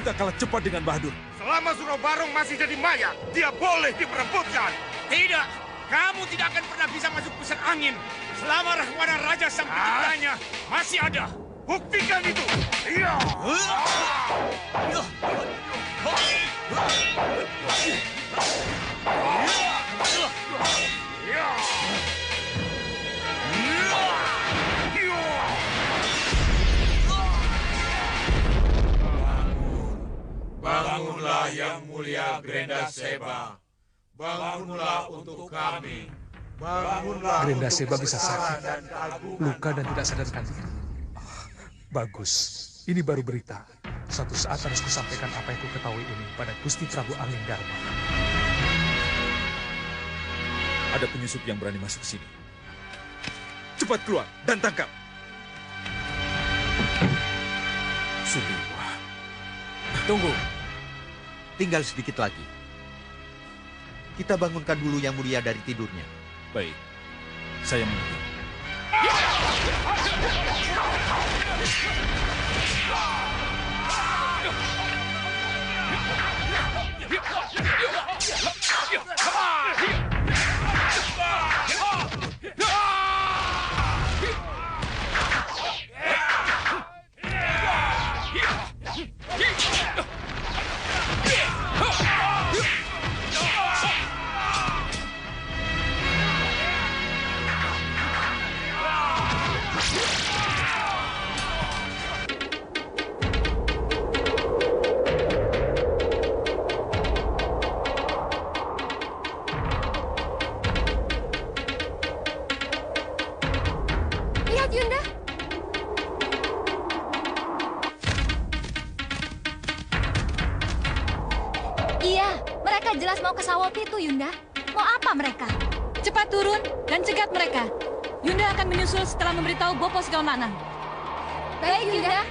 kita kalah cepat dengan Bahadur. Selama Suro Barong masih jadi maya, dia boleh diperebutkan. Tidak, kamu tidak akan pernah bisa masuk pusat angin. Selama Rahwana Raja sang penciptanya masih ada. Buktikan itu. Iya. Bangunlah yang mulia Grenda Seba. Bangunlah untuk kami. Bangunlah. Grenda Seba bisa sakit, luka dan tidak sadarkan diri. Bagus, ini baru berita. Suatu saat harus kusampaikan apa yang ku ketahui ini pada Gusti Prabu Angin Dharma. Ada penyusup yang berani masuk ke sini. Cepat keluar dan tangkap. Suliwa. Tunggu. Tinggal sedikit lagi. Kita bangunkan dulu yang mulia dari tidurnya. Baik, saya mengerti. Jelas mau ke Sawot itu, Yunda. Mau apa mereka? Cepat turun dan cegat mereka. Yunda akan menyusul setelah memberitahu Bopo Segaon Lanang. Baik, Yunda.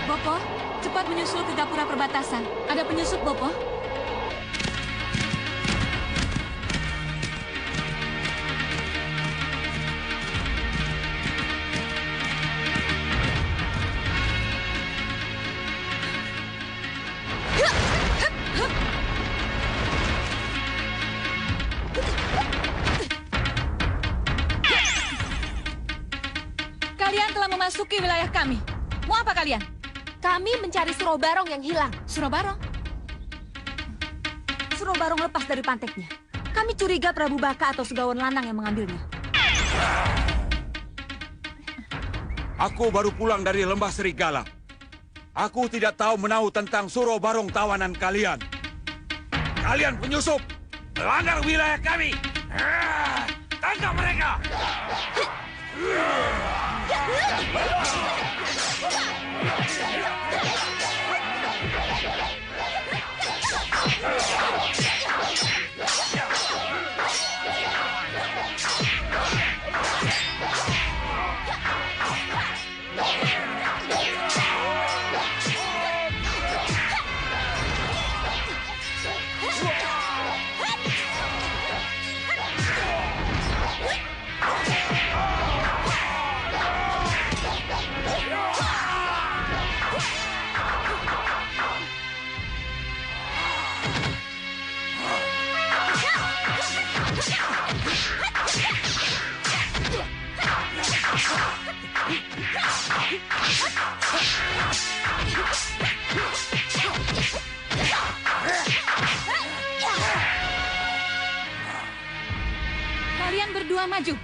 Bopo, cepat menyusul ke gapura perbatasan. Ada penyusup, Bopo. Kalian telah memasuki wilayah kami. Mau apa kalian? Kami mencari Suro Barong yang hilang. Suro Barong? Suro Barong lepas dari panteknya. Kami curiga Prabu Baka atau Segawan Lanang yang mengambilnya. Aku baru pulang dari Lembah Serigala. Aku tidak tahu menahu tentang Suro Barong tawanan kalian. Kalian penyusup, melanggar wilayah kami. Tangkap mereka! Kalian berdua maju.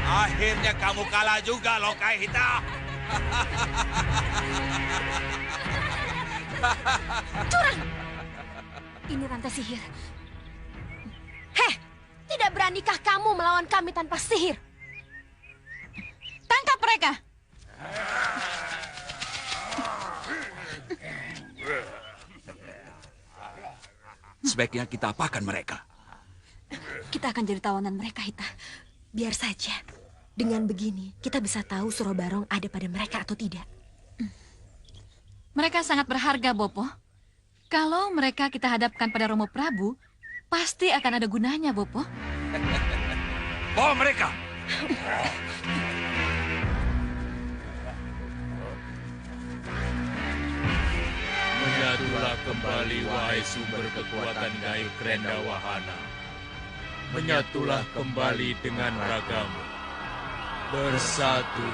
Akhirnya kamu kalah juga, Lokahita. Curang! Ini rantai sihir. Heh, tidak beranikah kamu melawan kami tanpa sihir? Tangkap mereka! Sebaiknya kita apakan mereka? Kita akan jadi tawanan mereka, Hita. Biar saja. Dengan begini, kita bisa tahu Suro Barong ada pada mereka atau tidak. Mereka sangat berharga, Bopo. Kalau mereka kita hadapkan pada Romo Prabu, pasti akan ada gunanya, Bopo. Bawa mereka! Menyatulah kembali, wahai sumber kekuatan gaib Krenda Wahana. Menyatulah kembali dengan ragamu. Bersatu.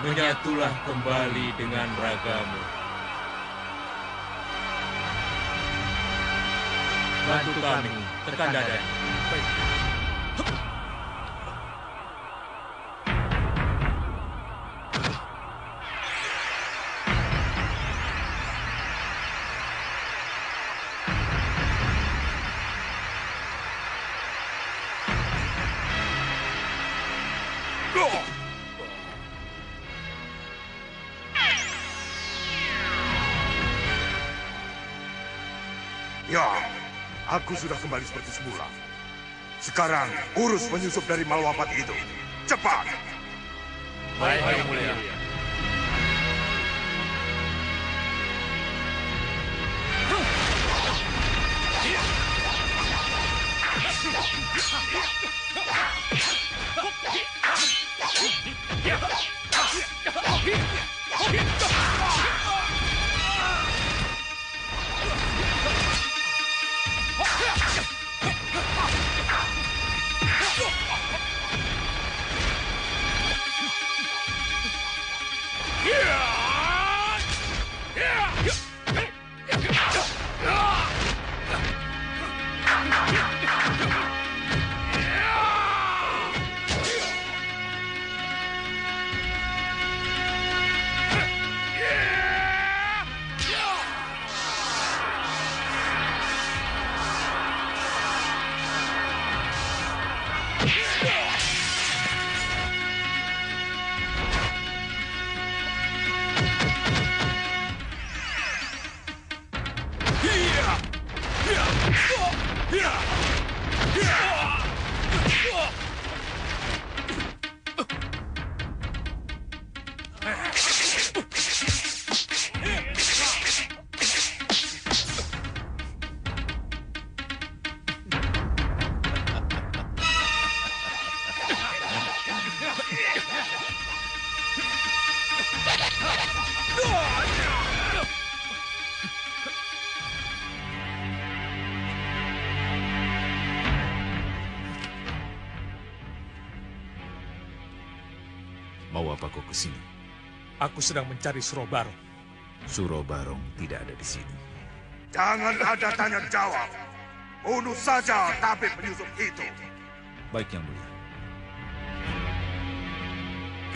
Menyatulah kembali dengan ragamu. Bantu kami, tekan dadanya. Ya, aku sudah kembali seperti semula. Sekarang, urus penyusup dari Malwapati itu. Cepat! Baik, Yang Mulia. Mau apa kau kesini? Aku sedang mencari Suro Barong. Suro Barong tidak ada di sini. Jangan ada tanya jawab. Bunuh saja tabib penyusup itu. Baik, Yang Mulia.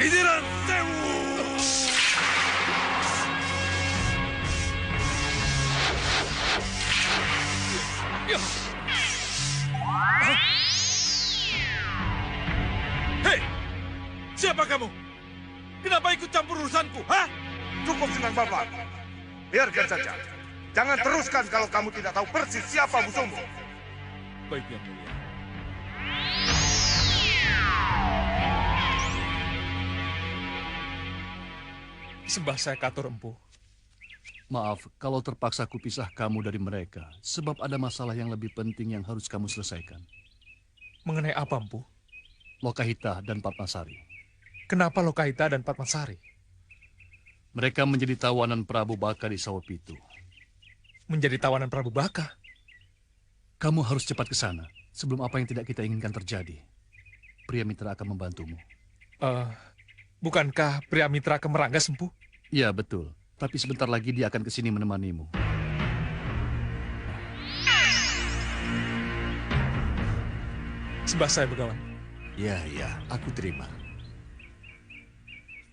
Giliran Sewu! Hei! Siapa kamu? Kenapa ikut campur urusanku? Hah? Cukup Senang Bapak. Biarkan saja. Jangan teruskan kalau kamu tidak tahu persis siapa musuhmu. Baik, Yang Mulia. Sembah saya Katur Empu. Maaf kalau terpaksa kupisah kamu dari mereka, sebab ada masalah yang lebih penting yang harus kamu selesaikan. Mengenai apa, Empu? Lokahita dan Padmasari. Kenapa Lokahita dan Padmasari? Mereka menjadi tawanan Prabu Baka di Sawapitu. Menjadi tawanan Prabu Baka? Kamu harus cepat ke sana, sebelum apa yang tidak kita inginkan terjadi. Pria mitra akan membantumu. Bukankah pria mitra ke Meranggas, Empu? Ya, betul. Tapi sebentar lagi dia akan kesini menemanimu. Sembah saya, Begawan. Ya, aku terima.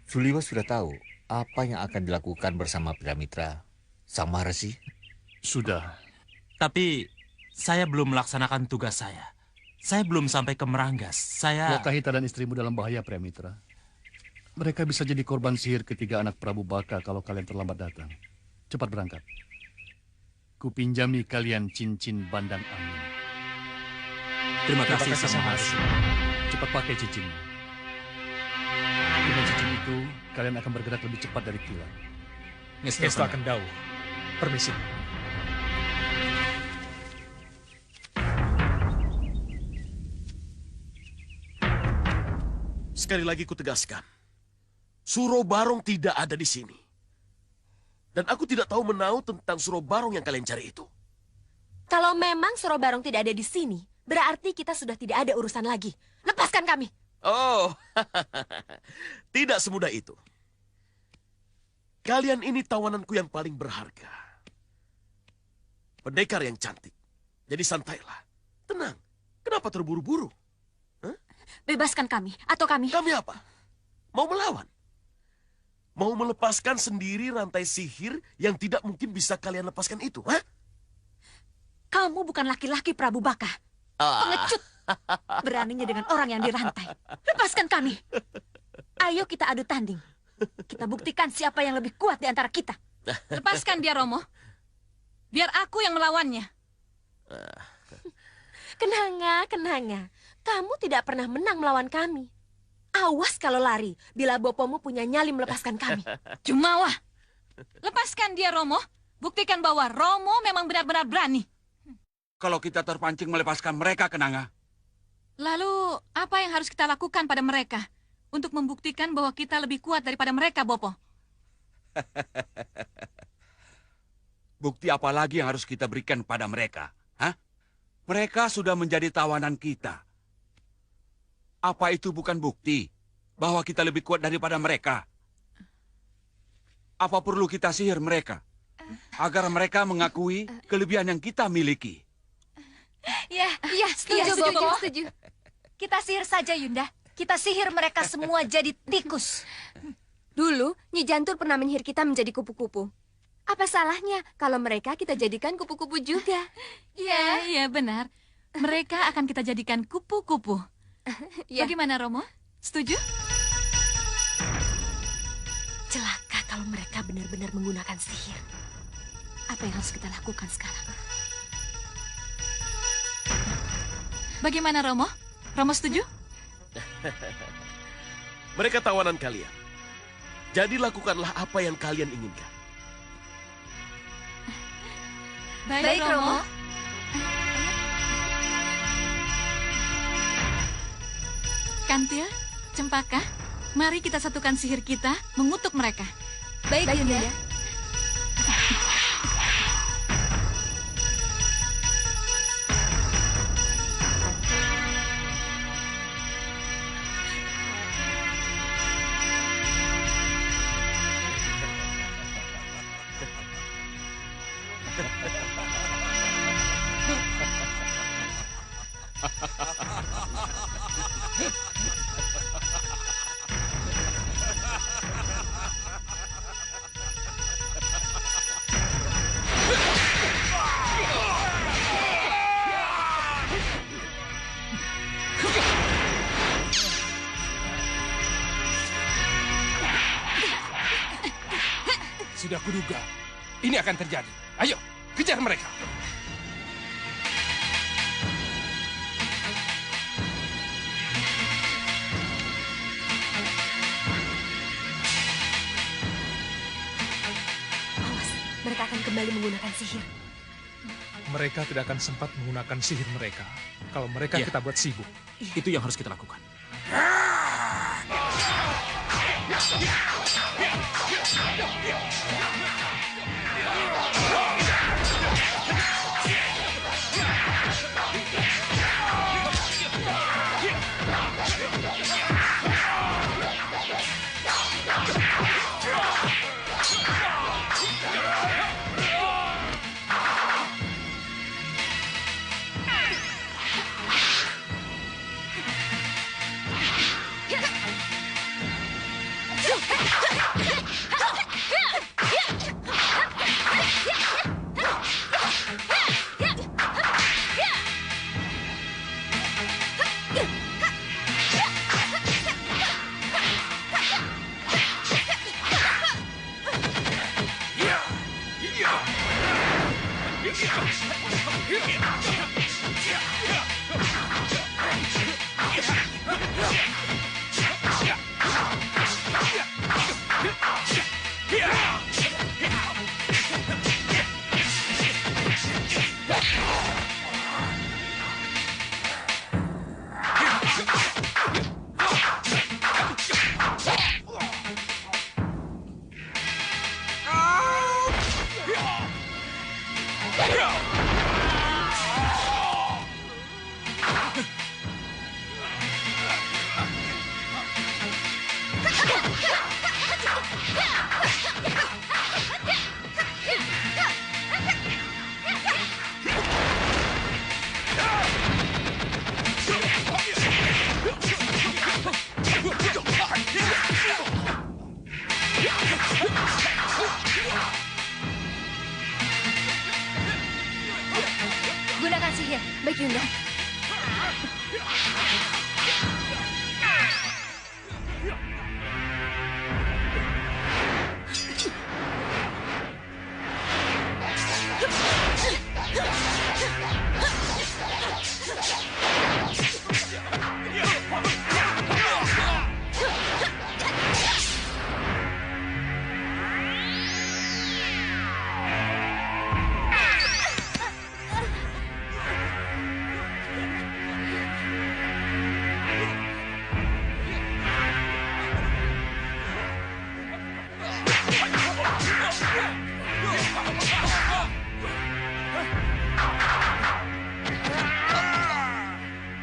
Suliwa sudah tahu apa yang akan dilakukan bersama Piramitra Sang Maharesi? Sudah. Tapi saya belum melaksanakan tugas saya. Saya belum sampai ke Meranggas. Lokahita dan istrimu dalam bahaya, Piramitra. Mereka bisa jadi korban sihir ketiga anak Prabu Baka kalau kalian terlambat datang. Cepat berangkat. Kupinjami kalian cincin bandang angin. Terima kasih, Sang Maharesi. Cepat pakai cincinnya. Dengan cincin itu, kalian akan bergerak lebih cepat dari kilat. Ngestu akan dawuh. Permisi. Sekali lagi kutegaskan, Suro Barong tidak ada di sini. Dan aku tidak tahu menau tentang Suro Barong yang kalian cari itu. Kalau memang Suro Barong tidak ada di sini, berarti kita sudah tidak ada urusan lagi. Lepaskan kami. Oh, tidak semudah itu. Kalian ini tawananku yang paling berharga. Pendekar yang cantik. Jadi santailah. Tenang. Kenapa terburu-buru? Bebaskan kami, atau kami... Kami apa? Mau melawan? Mau melepaskan sendiri rantai sihir yang tidak mungkin bisa kalian lepaskan itu, ha? Kamu bukan laki-laki Prabu Baka. Pengecut. Beraninya dengan orang yang dirantai. Lepaskan kami. Ayo kita adu tanding. Kita buktikan siapa yang lebih kuat di antara kita. Lepaskan dia, Romo. Biar aku yang melawannya. Kenanga. Kamu tidak pernah menang melawan kami. Awas kalau lari, bila bopomu punya nyali melepaskan kami. Jumawa. Lepaskan dia, Romo. Buktikan bahwa Romo memang benar-benar berani. Kalau kita terpancing melepaskan mereka, Kenanga. Lalu, apa yang harus kita lakukan pada mereka? Untuk membuktikan bahwa kita lebih kuat daripada mereka, Bopo. Bukti apa lagi yang harus kita berikan pada mereka? Hah? Mereka sudah menjadi tawanan kita. Apa itu bukan bukti bahwa kita lebih kuat daripada mereka? Apa perlu kita sihir mereka agar mereka mengakui kelebihan yang kita miliki? Ya, setuju, Bopo. Setuju. Kita sihir saja, Yunda. Kita sihir mereka semua jadi tikus. Dulu, Nyi Jantur pernah menyihir kita menjadi kupu-kupu. Apa salahnya kalau mereka kita jadikan kupu-kupu juga? Iya, benar. Mereka akan kita jadikan kupu-kupu. Bagaimana, Romo? Setuju? Celaka kalau mereka benar-benar menggunakan sihir. Apa yang harus kita lakukan sekarang? Bagaimana, Romo? Romo setuju? Mereka tawanan kalian. Jadi lakukanlah apa yang kalian inginkan. Baik, Romo. Kantil, Cempaka, mari kita satukan sihir kita mengutuk mereka. Baik, Yunda. Sudah kuduga, ini akan terjadi. Ayo, kejar mereka. Awas, mereka akan kembali menggunakan sihir. Mereka tidak akan sempat menggunakan sihir mereka. Kalau mereka kita buat sibuk. Itu yang harus kita lakukan.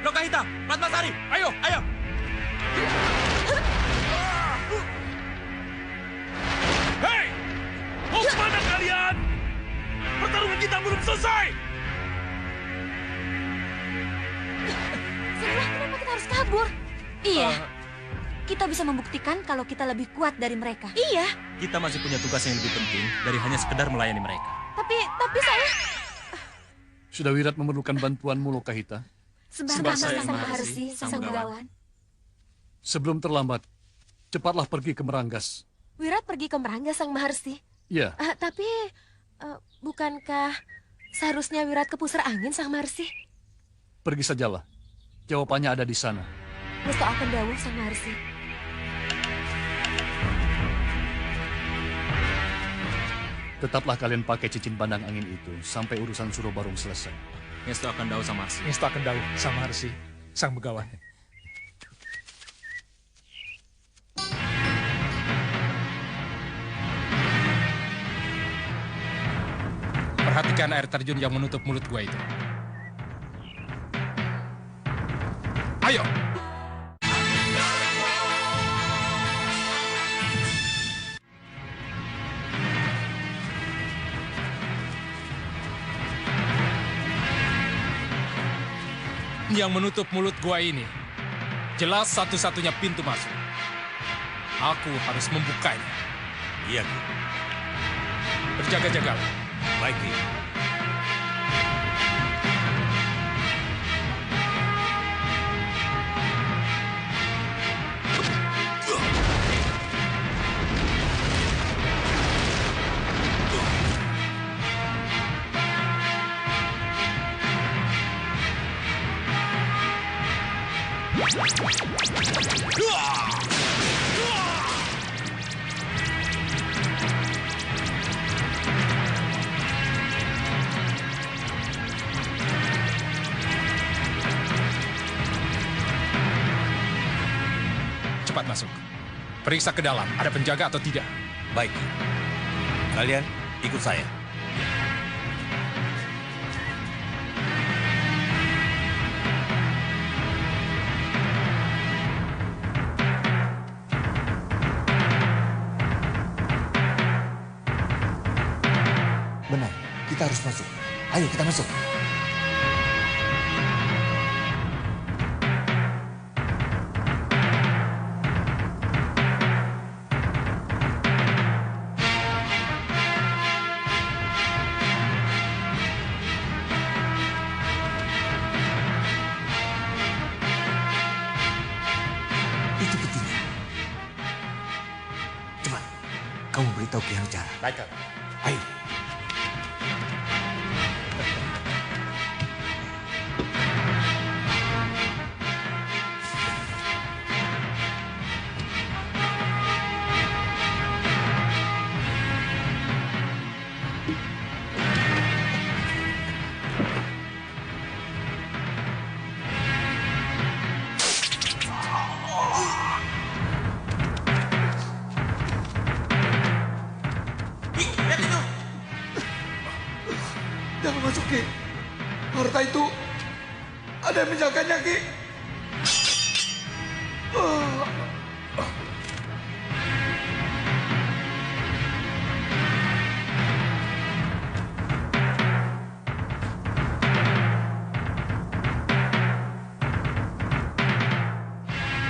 Loka hitam, Ratmasari, ayo, ayo. Hei! Mau kemana kalian? Pertarungan kita belum selesai! Sebenarnya kenapa kita harus kabur? Iya. Kita bisa membuktikan kalau kita lebih kuat dari mereka. Iya. Kita masih punya tugas yang lebih penting dari hanya sekedar melayani mereka. Tapi saya... Sudah Wirat memerlukan bantuanmu, Lokahita? Sembah Sang Maharsi, Sang Begawan. Sebelum terlambat, cepatlah pergi ke Meranggas. Wirat pergi ke Meranggas, Sang Maharsi. Iya. Tapi, bukankah seharusnya Wirat ke pusar angin, Sang Maharsi? Pergi sajalah. Jawabannya ada di sana. Musta akan dawuh, Sang Maharsi. Tetaplah kalian pakai cincin pandang angin itu sampai urusan Suro Barong selesai. Ngestu akan dawuh sama Harsi. Ngestu akan dawuh sama Harsi, Sang Begawan. Perhatikan air terjun yang menutup mulut gua itu. Ayo! Yang menutup mulut gua ini jelas satu-satunya pintu masuk. Aku harus membukanya. Iya, Ki. Berjaga-jagalah. Baik, Ki. Cepat masuk. Periksa ke dalam, ada penjaga atau tidak. Baik. Kalian ikut saya. Benar, kita harus masuk. Ayo kita masuk. Itu petinya. Cepat, kamu beritahu Ki Hancara. Baik, Kak. Ayo. Jangan masuk, Ki. Harta itu ada yang menjaganya, Ki.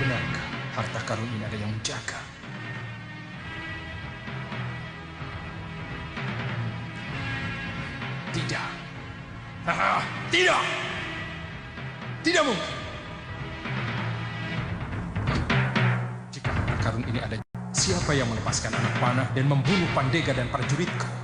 Benarkah harta karun ini ada yang menjaga? Tidak. Tidak! Tidak mungkin. Jika harta karun ini ada, siapa yang melepaskan anak panah dan membunuh Pandega dan prajuritku?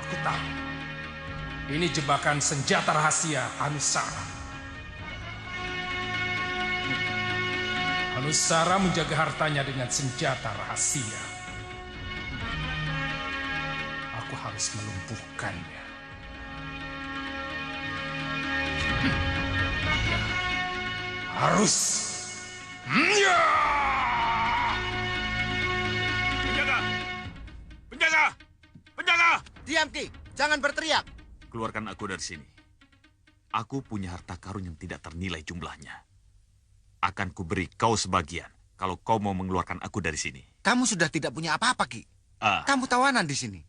Aku tahu. Ini jebakan senjata rahasia Anusara. Anusara menjaga hartanya dengan senjata rahasia. Aku harus melumpuhkannya. Harus. Penjaga! Penjaga! Penjaga! Diam, Ki. Jangan berteriak. Keluarkan aku dari sini. Aku punya harta karun yang tidak ternilai jumlahnya. Akan kuberi kau sebagian kalau kau mau mengeluarkan aku dari sini. Kamu sudah tidak punya apa-apa, Ki. Kamu tawanan di sini.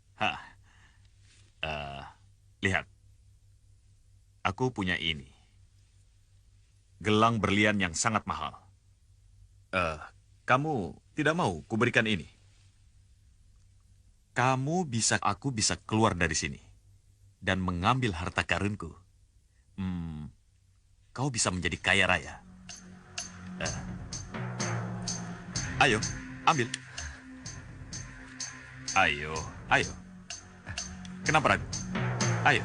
Lihat. Aku punya ini. Gelang berlian yang sangat mahal. Kamu tidak mau kuberikan ini? Aku bisa keluar dari sini dan mengambil harta karunku. Kau bisa menjadi kaya raya. Ayo, ambil. Ayo. Kenapa ragu? Ayo.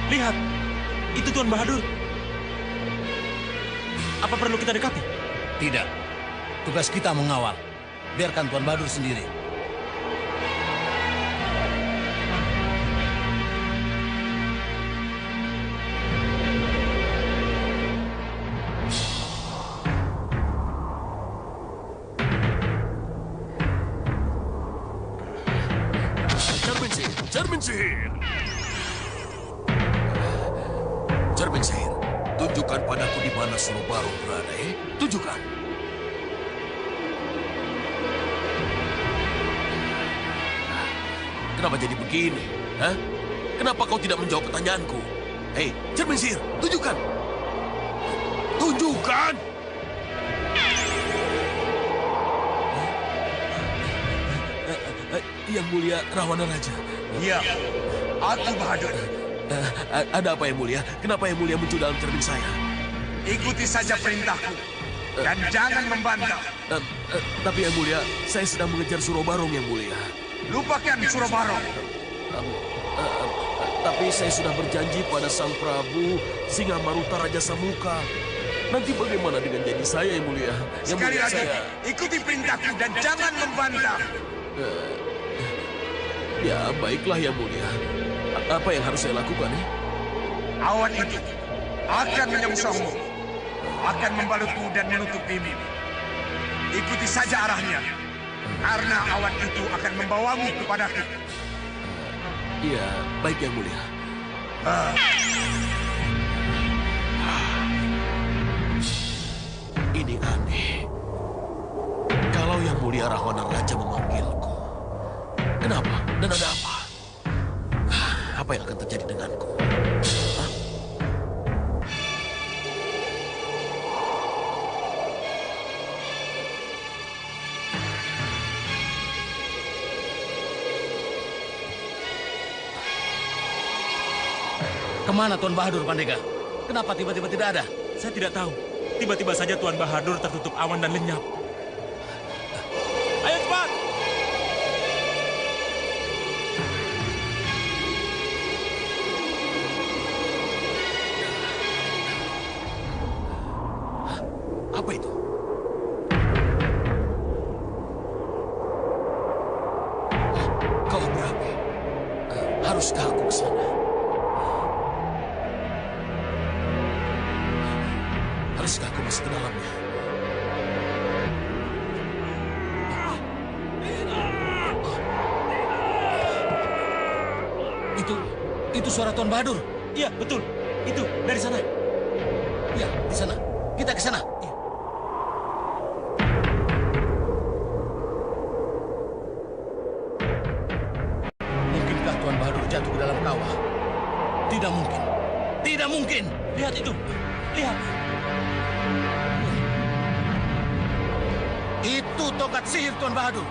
Lihat, itu Tuan Bahadur. Apa perlu kita dekati? Tidak. Tugas kita mengawal. Biarkan Tuan Bahadur sendiri. Cermin sihir. Cermin sihir, tunjukkan padaku di mana Surobarong berada, Tunjukkan. Kenapa jadi begini? Hah? Kenapa kau tidak menjawab pertanyaanku? Hei, cermin sihir, tunjukkan. Tunjukkan! Yang mulia Rahwana Raja. Iya, aku Bahadur. Ada apa yang mulia? Kenapa yang mulia muncul dalam cermin saya? Ikuti saja perintahku. Dan jangan membantah. Tapi yang mulia, saya sedang mengejar Suro Barong yang mulia. Lupakan Suro Barong. Tapi saya sudah berjanji pada Sang Prabu Singa-Maruta Raja Samuka. Nanti bagaimana dengan janji saya yang mulia? Sekali lagi, ikuti perintahku dan jangan membantah. Ya, baiklah yang mulia. Apa yang harus saya lakukan, ya? Awan itu akan menyongsongmu, akan membalutmu dan menutupimu. Ikuti saja arahnya, karena awan itu akan membawamu kepadaku. Iya, baik yang mulia. Ini aneh. Kalau yang mulia Rahwana Raja memanggilku, kenapa dan ada apa? Apa yang akan terjadi denganku? Kemana Tuan Bahadur, Pandega? Kenapa tiba-tiba tidak ada? Saya tidak tahu. Tiba-tiba saja Tuan Bahadur tertutup awan dan lenyap. Ayo cepat! Apa itu? Kau berapi. Haruskah aku ke sana? Haruskah aku masuk ke dalamnya? Itu suara Tuan Bahadur. Iya, betul. Itu, dari sana. Iya, di sana. Kita ke sana. Ya. Mungkinkah Tuan Bahadur jatuh ke dalam kawah? Tidak mungkin. Tidak mungkin. Lihat itu. Lihat. Itu tongkat sihir Tuan Bahadur.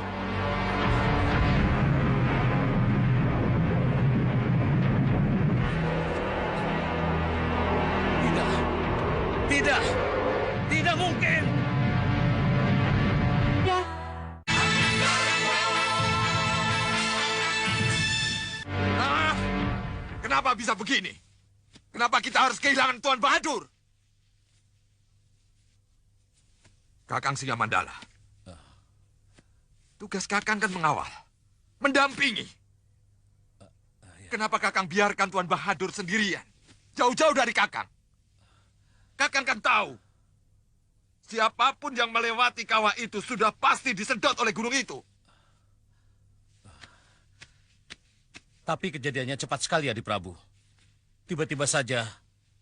Tidak. Tidak mungkin. Kenapa bisa begini? Kenapa kita harus kehilangan Tuan Bahadur? Kakang Singamandala. Tugas Kakang kan mengawal, mendampingi. Kenapa Kakang biarkan Tuan Bahadur sendirian? Jauh-jauh dari Kakang. Kakang kan tahu, siapapun yang melewati kawah itu sudah pasti disedot oleh gunung itu. Tapi kejadiannya cepat sekali, Adi Prabu. Tiba-tiba saja,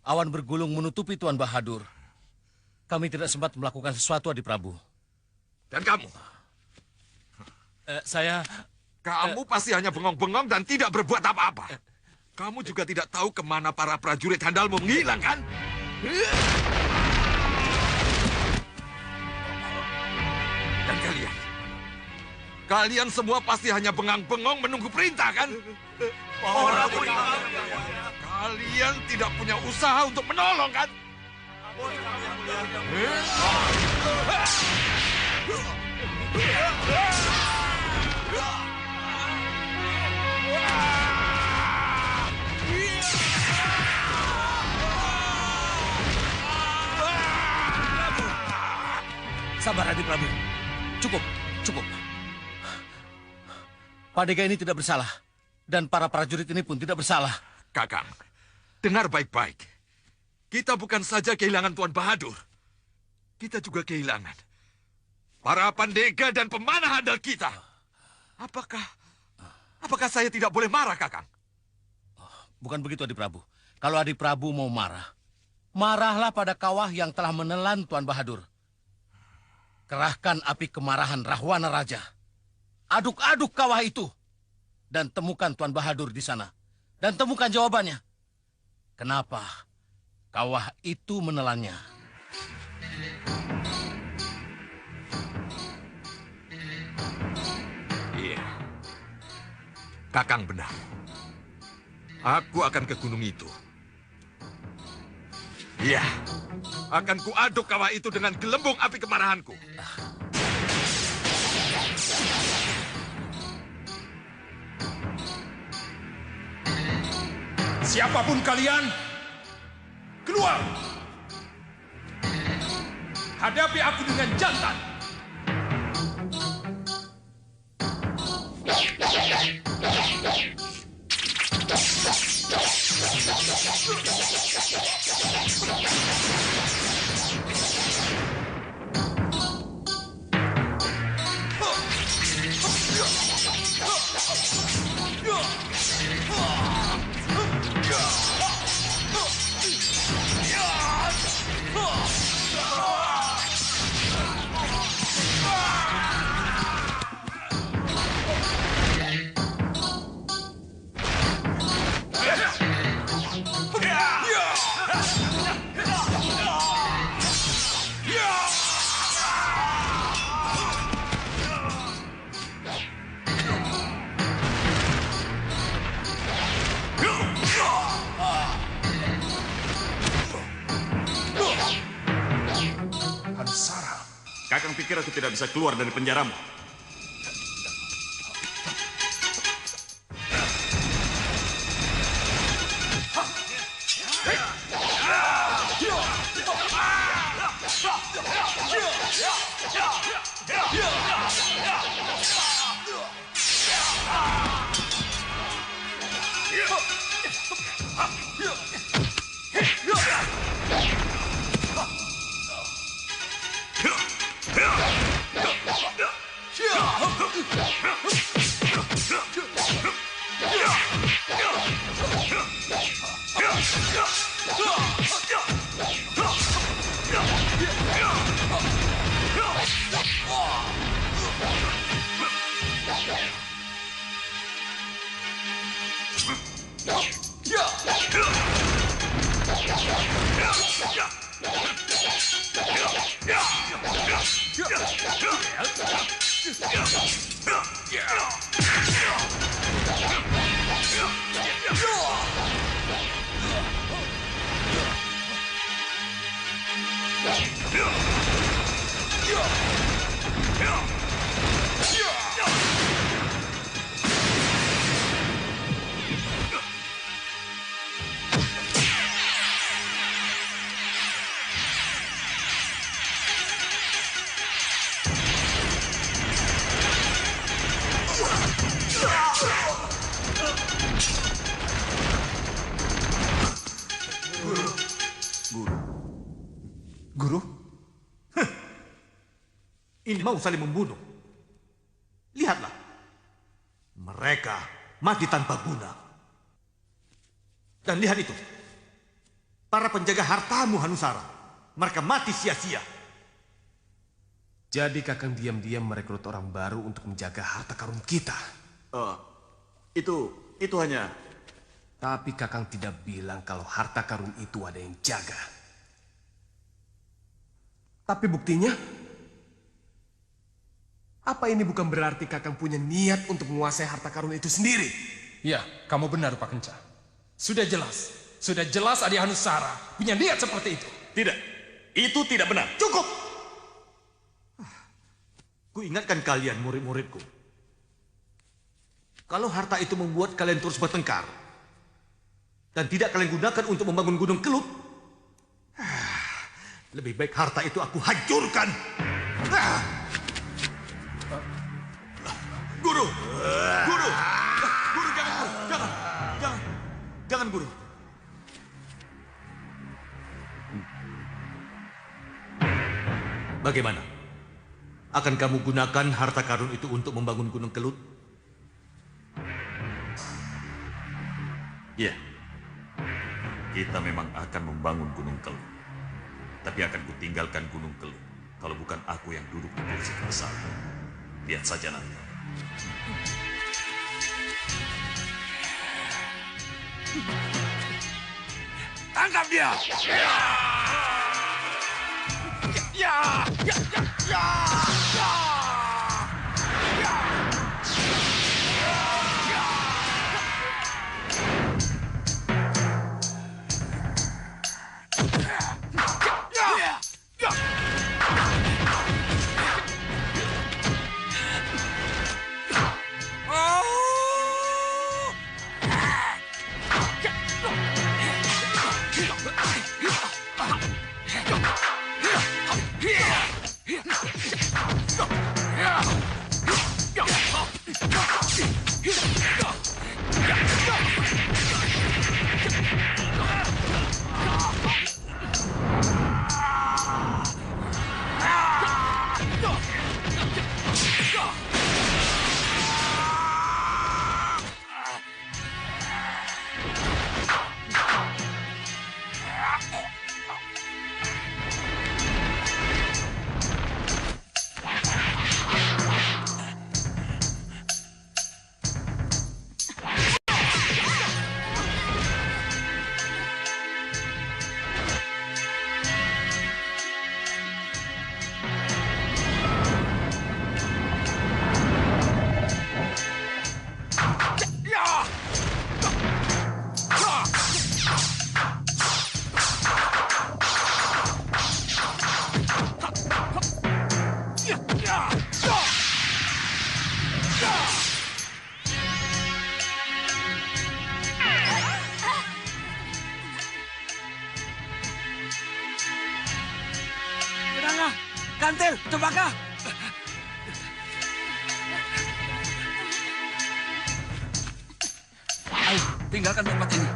awan bergulung menutupi Tuan Bahadur. Kami tidak sempat melakukan sesuatu, Adi Prabu. Dan kamu? Kamu pasti hanya bengong-bengong dan tidak berbuat apa-apa. Kamu juga tidak tahu kemana para prajurit handalmu menghilang, kan? Dan kalian semua pasti hanya bengang-bengong menunggu perintah, kan? Kalian tidak punya usaha untuk menolong, kan? Sabar, Adi Prabu. Cukup. Pandega ini tidak bersalah. Dan para prajurit ini pun tidak bersalah. Kakang, dengar baik-baik. Kita bukan saja kehilangan Tuan Bahadur. Kita juga kehilangan para pandega dan pemanah handal kita. Apakah saya tidak boleh marah, Kakang? Bukan begitu, Adi Prabu. Kalau Adi Prabu mau marah, marahlah pada kawah yang telah menelan Tuan Bahadur. Kerahkan api kemarahan Rahwana Raja. Aduk-aduk kawah itu. dan temukan Tuan Bahadur di sana. Dan temukan jawabannya. Kenapa kawah itu menelannya? Iya. Kakang benar. Aku akan ke gunung itu. Iya. Akan kuaduk kawah itu dengan gelembung api kemarahanku. Siapapun kalian, keluar! Hadapi aku dengan jantan! Kakang pikir aku tidak bisa keluar dari penjaramu? Guru? Ini mau saling membunuh. Lihatlah. Mereka mati tanpa guna. Dan lihat itu. Para penjaga hartamu, Hanusara. Mereka mati sia-sia. Jadi Kakang diam-diam merekrut orang baru untuk menjaga harta karun kita. Itu hanya... Tapi Kakang tidak bilang kalau harta karun itu ada yang jaga. Tapi buktinya, apa ini bukan berarti Kakang punya niat untuk menguasai harta karun itu sendiri? Ya, kamu benar, Pak Kenca. Sudah jelas Adi Hanusara punya niat seperti itu. Tidak, itu tidak benar. Cukup! Ku ingatkan kalian, murid-muridku. Kalau harta itu membuat kalian terus bertengkar, dan tidak kalian gunakan untuk membangun Gunung Kelut, lebih baik harta itu aku hancurkan. Guru! Guru! Guru, jangan Guru. Bagaimana? Akan kamu gunakan harta karun itu untuk membangun Gunung Kelut? Ya, kita memang akan membangun Gunung Kelut. Tapi akan kutinggalkan Gunung Kelut kalau bukan aku yang duduk di kursi kebesaran. Lihat saja nanti. Tangkap dia! Kantil, cempaka! Ayo, tinggalkan tempat ini.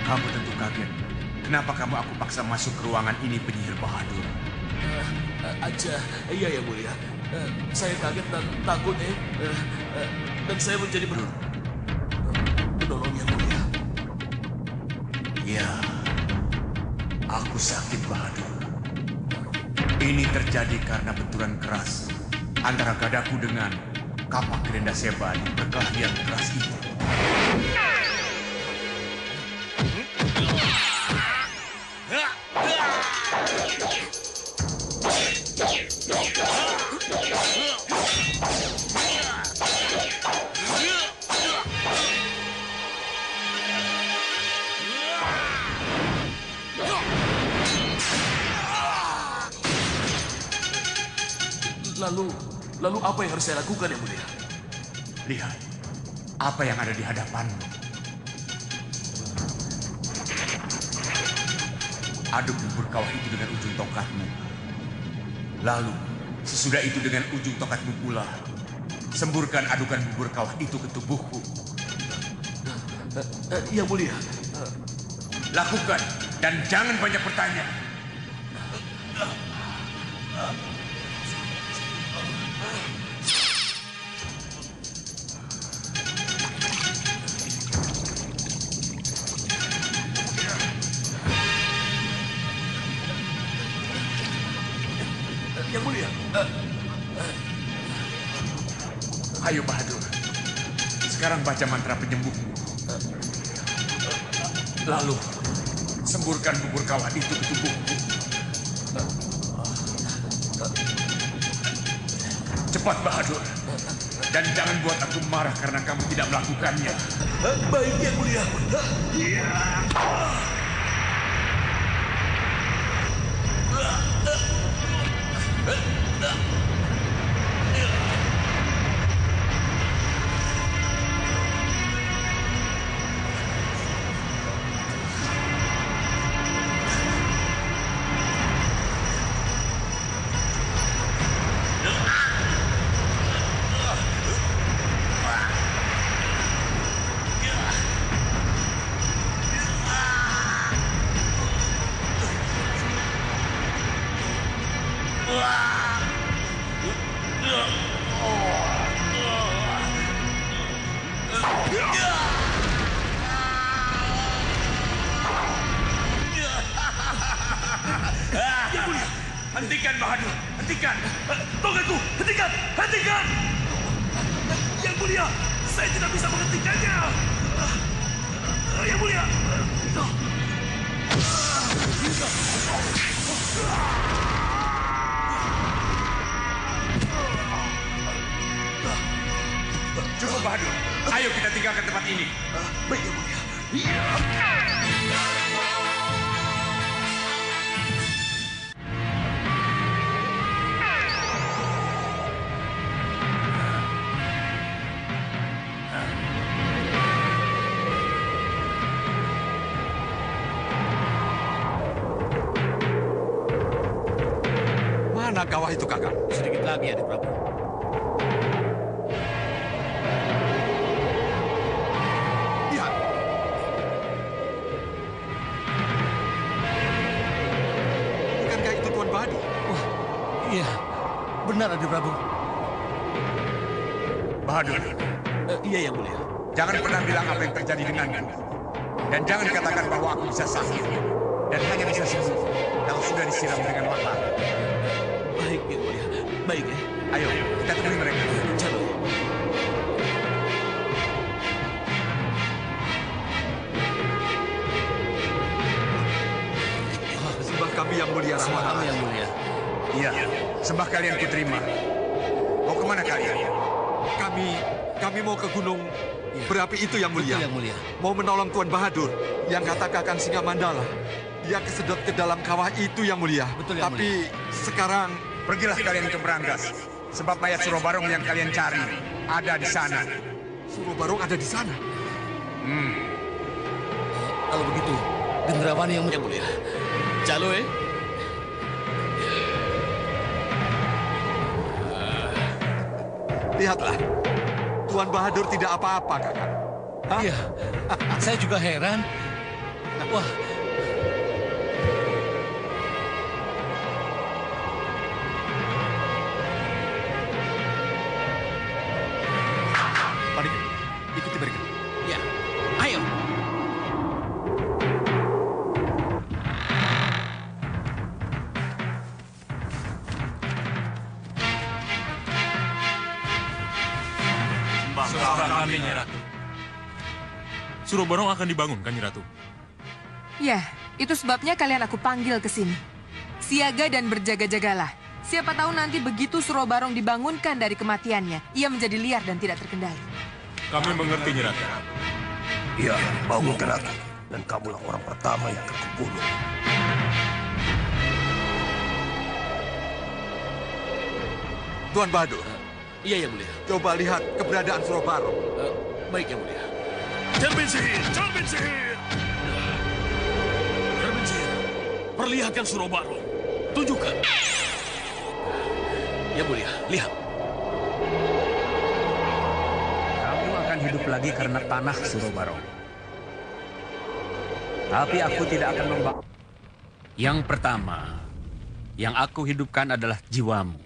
Kamu tentu kaget. Kenapa kamu aku paksa masuk ke ruangan ini, penyihir Bahadur? Iya yang mulia. Saya kaget dan takut, dan saya menjadi penolong yang mulia. Ya, aku sakit Bahadur. Ini terjadi karena benturan keras antara gadaku dengan kapak Gerenda Seba di perkelahian keras itu. Lalu apa yang harus saya lakukan yang mulia? Lihat, apa yang ada di hadapanmu. Aduk bubur kawah itu dengan ujung tongkatmu. Lalu, sesudah itu dengan ujung tongkatmu pula, semburkan adukan bubur kawah itu ke tubuhku. Yang mulia. Lakukan, dan jangan banyak bertanya. Yang mulia. Ayo Bahadur, sekarang baca mantra penyembuhmu. Lalu, semburkan bubur kawah itu ke tubuhku. Cepat Bahadur, dan jangan buat aku marah karena kamu tidak melakukannya. Baik yang mulia. Yang mulia, hentikan Bahadur, hentikan. Tongkatku, hentikan, hentikan. Yang mulia, saya tidak bisa menghentikannya. Yang mulia. Cukup Bahadur, ayo kita tinggalkan tempat ini. Baik, Yang mulia. Mana kawah itu, Kakang? Sedikit lagi, Adik Prabu. Lihat. Bukankah itu Tuan Bahadur? Wah, iya. Benar, Adik Prabu. Bahadur. Iya, Yang mulia. Jangan pernah bilang apa yang terjadi denganku. Dan jangan katakan bahwa aku bisa sakit. Dan hanya bisa sembuh kalau sudah disiram dengan lahar. Baik, Yang mulia. Baik, ya. Ayo, kita temui mereka. Jalur. Sembah kami Yang Mulia Sembah Rahwana. kami, Yang mulia. Iya, sembah kalian kuterima. Mau kemana kalian? Kami mau ke gunung berapi itu, Yang Mulia. Betul, Yang mulia. Mau menolong Tuan Bahadur yang kata Kakang Singamandala. Dia kesedot ke dalam kawah itu, Yang Mulia. Betul, Yang Tapi sekarang pergilah kalian ke Beranggas. Sebab mayat Surobarong yang kalian cari ada di sana. Surobarong ada di sana. Kalau begitu, Gendrawani yang mulia. Jalo, ya. Lihatlah, Tuan Bahadur tidak apa-apa, Kakang. Iya, saya juga heran. Wah, Mari, ikuti mereka. Ya, ayo. Sembah kami, Nyai Ratu. Surobarong akan dibangun, kan, Nyai Ratu? Ya, itu sebabnya kalian aku panggil ke sini. Siaga dan berjaga-jagalah. Siapa tahu nanti begitu Surobarong dibangunkan dari kematiannya, ia menjadi liar dan tidak terkendali. Kami mengerti, Nyai Ratu. Iya, bangunkan aku. Dan kamulah orang pertama yang akan kubunuh. Tuan Bahadur. Iya, Yang mulia. Coba lihat keberadaan Surobarong. Baik, Yang mulia. Cermin sihir! Cermin sihir! Cermin sihir. Perlihatkan Surobarong. Tunjukkan. Yang mulia, lihat. Kamu akan hidup lagi karena tanah Surobarong. Tapi aku tidak akan membakar. Yang pertama, yang aku hidupkan adalah jiwamu.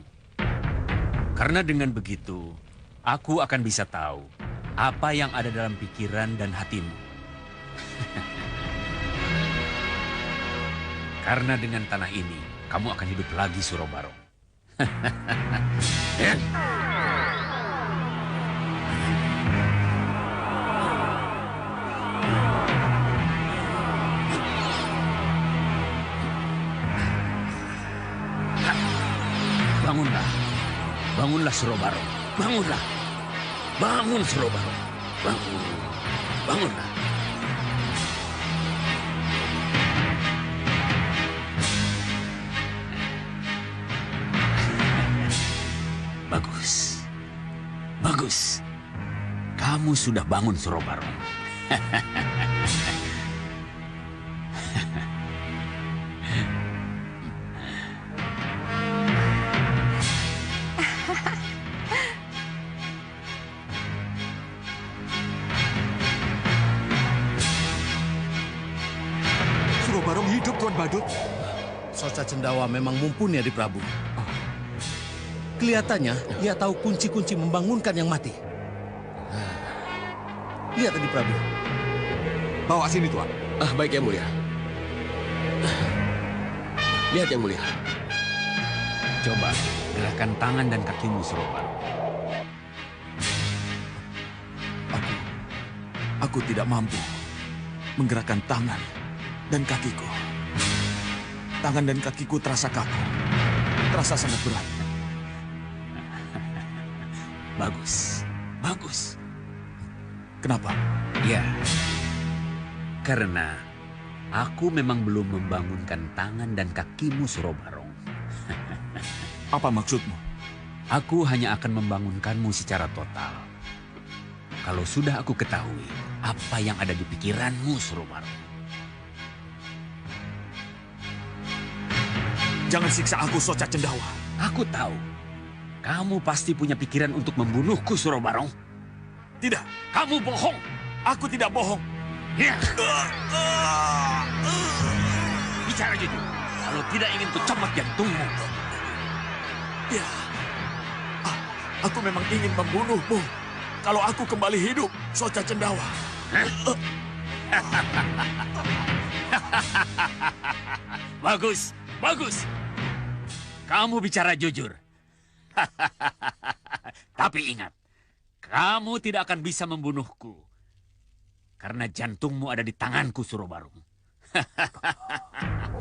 Karena dengan begitu, aku akan bisa tahu apa yang ada dalam pikiran dan hatimu. Karena dengan tanah ini, kamu akan hidup lagi, Surobarong. Bangunlah. Bangunlah, Surobarong. Bangunlah. Bangun, Surobarong. Bangun. Bangunlah. Bagus. Bagus. Kamu sudah bangun, Surobarong. Surobarong hidup, Tuan Badut. Soca Cendawa memang mumpuni, Adik Prabu. Kelihatannya ia tahu kunci-kunci membangunkan yang mati. Lihat tadi Prabu. Bawa sini, Tuan. Baik, Yang Mulia. Lihat, Yang Mulia. Coba gerakan tangan dan kakimu, Surobarong. Aku tidak mampu menggerakkan tangan dan kakiku. Tangan dan kakiku terasa kaku. Terasa sangat berat. Bagus, bagus. Kenapa? Ya, karena aku memang belum membangunkan tangan dan kakimu, Surobarong. Apa maksudmu? Aku hanya akan membangunkanmu secara total. Kalau sudah aku ketahui apa yang ada di pikiranmu, Surobarong. Jangan siksa aku, Soca Cendawa. Aku tahu. Kamu pasti punya pikiran untuk membunuhku, Surobarong. Tidak. Kamu bohong. Aku tidak bohong. Ya. Bicara jujur. Kalau tidak ingin kucomot jantungmu. Ya. Aku memang ingin membunuhmu. Kalau aku kembali hidup, Soca Cendawa. Bagus, bagus. Kamu bicara jujur. Tapi ingat, kamu tidak akan bisa membunuhku. Karena jantungmu ada di tanganku, Surobarong.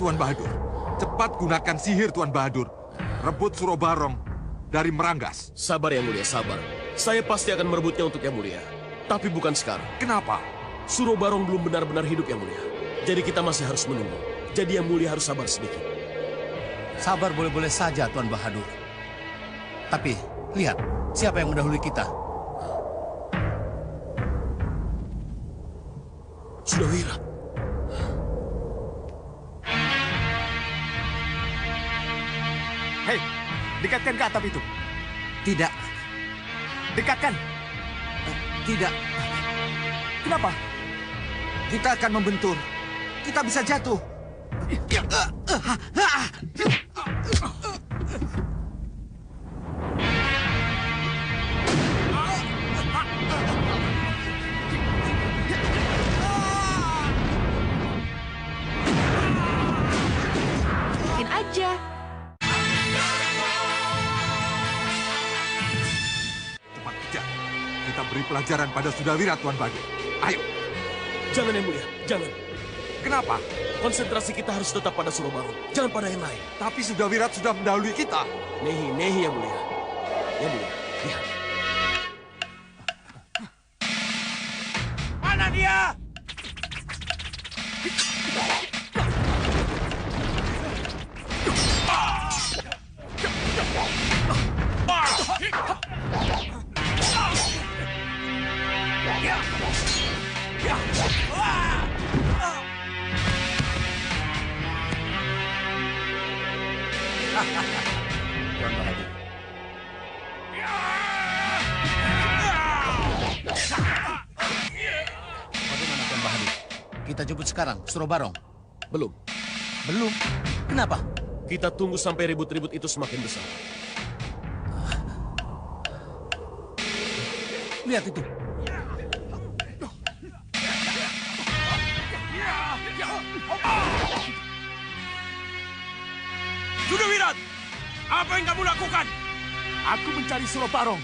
Tuan Bahadur, cepat gunakan sihir, Tuan Bahadur. Rebut Surobarong dari Meranggas. Sabar, Yang Mulia, sabar. Saya pasti akan merebutnya untuk Yang Mulia. Tapi bukan sekarang. Kenapa? Surobarong belum benar-benar hidup, Yang Mulia. Jadi kita masih harus menunggu. Jadi Yang Mulia harus sabar sedikit. Sabar boleh-boleh saja, Tuan Bahadur. Tapi, lihat, siapa yang mendahului kita? Sudawira. Hei, dekatkan ke atap itu. Tidak. Dekatkan. Tidak. Kenapa? Kita akan membentur. Kita bisa jatuh. Mungkin aja. Cepat kejar. Kita beri pelajaran pada Sudawira, Tuan Bahadur. Ayo. Jangan, Yang Mulia, jangan. Kenapa? Konsentrasi kita harus tetap pada Surobarong, jangan pada yang lain. Tapi Sudawira sudah mendahului kita. Nehi, Yang Mulia. Yang Mulia, lihat. Mana dia? Tuan Bahadur. Bagaimana, Tuan Bahadur? Kita jemput sekarang, Surobarong. Belum. Belum? Kenapa? Kita tunggu sampai ribut-ribut itu semakin besar. Lihat itu. Sudawira, apa yang kamu lakukan? Aku mencari Surobarong.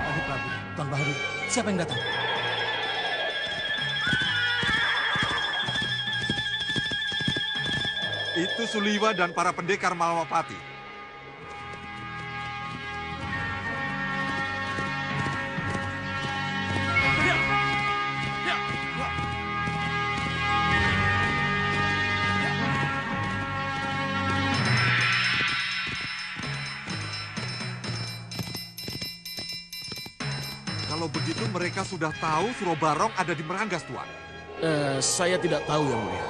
Adik Prabu, Tuan Bahadur, siapa yang datang? Itu Suliwa dan para pendekar Malawapati. Kalau begitu mereka sudah tahu Suro Barong ada di Meranggas, Tuan. Saya tidak tahu, Yang Mulia.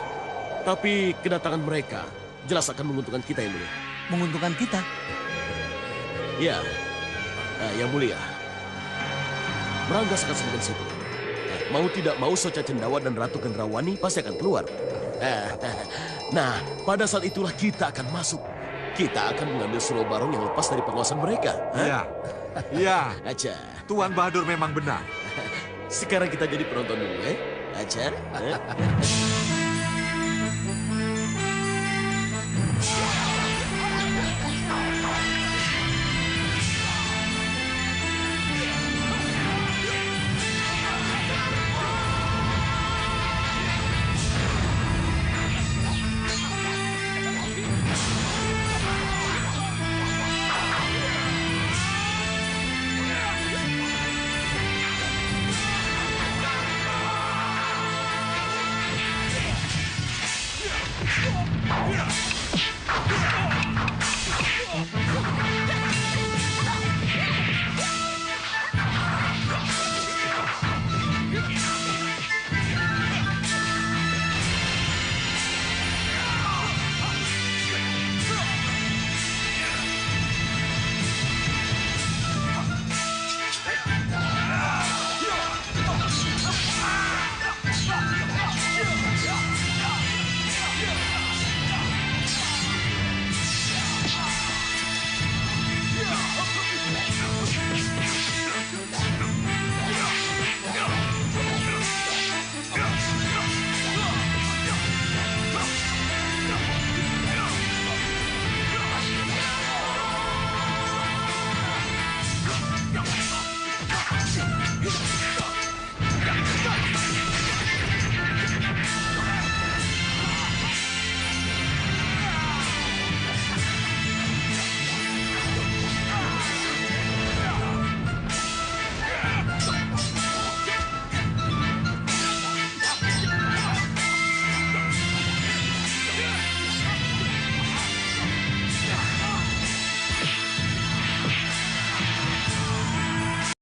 Tapi kedatangan mereka jelas akan menguntungkan kita, Yang Mulia. Menguntungkan kita? Ya, Yang Mulia. Meranggas akan semakin sibuk. Mau tidak mau Soca Cendawa dan Ratu Gendrawani pasti akan keluar. Nah, pada saat itulah kita akan masuk. Kita akan mengambil Suro Barong yang lepas dari penguasaan mereka. Iya. Iya. Aja. Tuan Bahadur memang benar. Sekarang kita jadi penonton dulu, Aja.